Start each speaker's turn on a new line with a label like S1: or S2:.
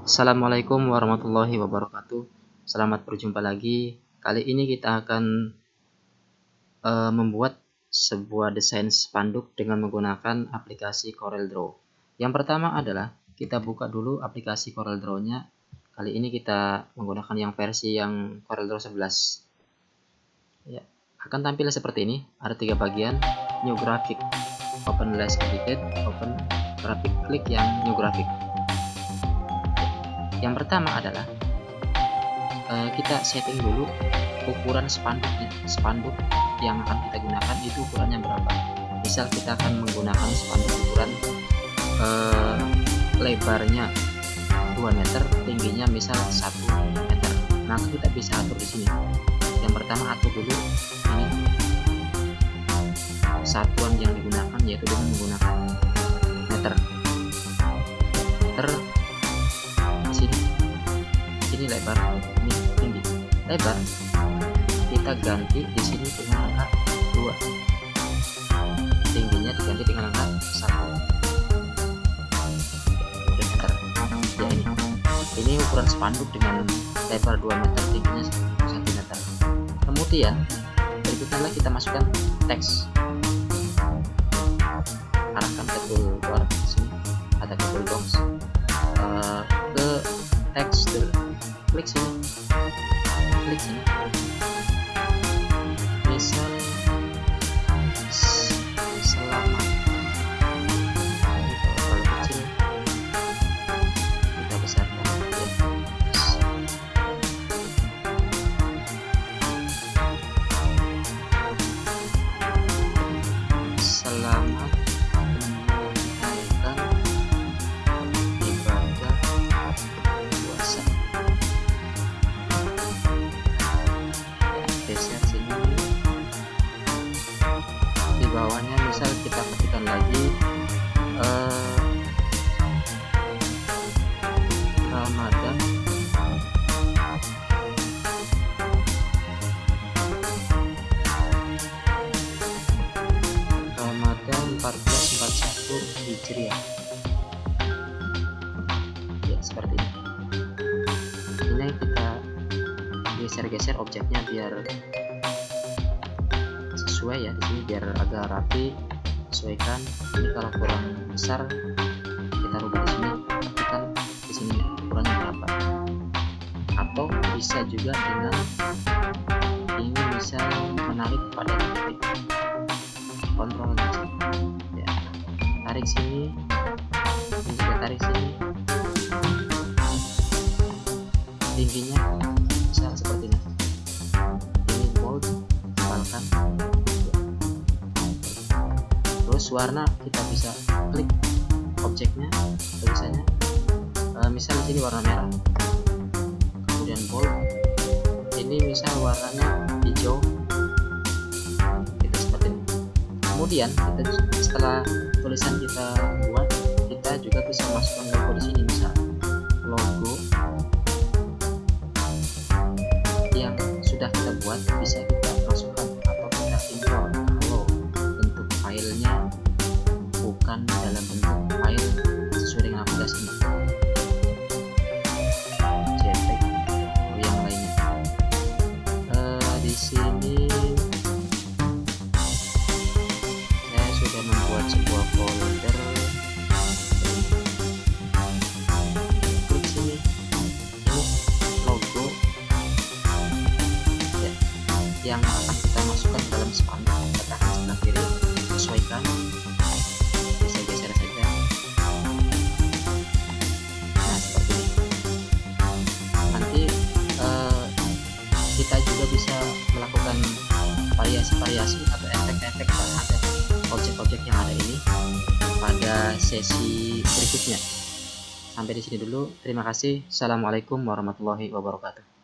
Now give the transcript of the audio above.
S1: Assalamualaikum warahmatullahi wabarakatuh. Selamat berjumpa lagi. Kali ini kita akan membuat sebuah desain spanduk dengan menggunakan aplikasi CorelDRAW. Yang pertama adalah kita buka dulu aplikasi CorelDRAW-nya. Kali ini kita menggunakan yang versi yang CorelDRAW 11. Ya, akan tampil seperti ini. Ada 3 bagian: New Graphic, Open Less Edited, Open Graphic. Klik yang New Graphic. Yang pertama adalah kita setting dulu ukuran spanduk yang akan kita gunakan itu ukurannya berapa. Misal kita akan menggunakan spanduk ukuran lebarnya 2 meter, tingginya misal 1 meter. Maka kita bisa atur di sini. Yang pertama atur dulu ini satuan yang digunakan, yaitu dengan menggunakan meter. Ini lebar, ini tinggi. Lebar kita ganti di sini dengan angka 2, tingginya diganti dengan angka 1 meter. Ya, ini ukuran spanduk dengan lebar 2 meter, tingginya 1 meter. Kemudian berikutnya kita masukkan teks. Arahkan ke toolbar sini, ada ke toolbox, ke teks dulu. Klik sini, misal selamat. Kalau kecil kita besarkan ya. Selamat menunaikan ibadah puasa. Geser sini. Di bawahnya misal kita ketikkan lagi Ramadan Ramadan 1441 Hijriah. Ya, seperti ini. Ini kita geser-geser objeknya biar sesuai ya, di sini biar agak rapi. Sesuaikan. Ini kalau kurang besar kita rubah di sini, tekan di sini ukurannya berapa. Atau bisa juga dengan ini, misal menarik pada titik, kontrol ya, tarik sini, ini juga tarik sini, tingginya misal seperti ini. Ini bold, tebalkan. Terus warna kita bisa klik objeknya, tulisannya misal di sini warna merah, kemudian bold. Ini misal warnanya hijau, kita seperti ini. Kemudian kita setelah tulisan kita buat, kita juga bisa masukkan logo di sini. Misal logo yang sudah kita buat bisa kita masukkan atau kita import kalau bentuk filenya bukan dalam bentuk file sesuai dengan aplikasi ini, JPEG atau yang lainnya. Di sini saya sudah membuat sebuah folder. Klik sini, ini logo ya, yang akan kita masukkan ke dalam spanduk. Tekan sebelah kiri, sesuaikan, bisa geser saja. Nah, seperti ini. Nanti kita juga bisa melakukan variasi-variasi atau efek-efek terhadap objek-objek yang ada ini pada sesi berikutnya. Sampai di sini dulu. Terima kasih. Assalamualaikum warahmatullahi wabarakatuh.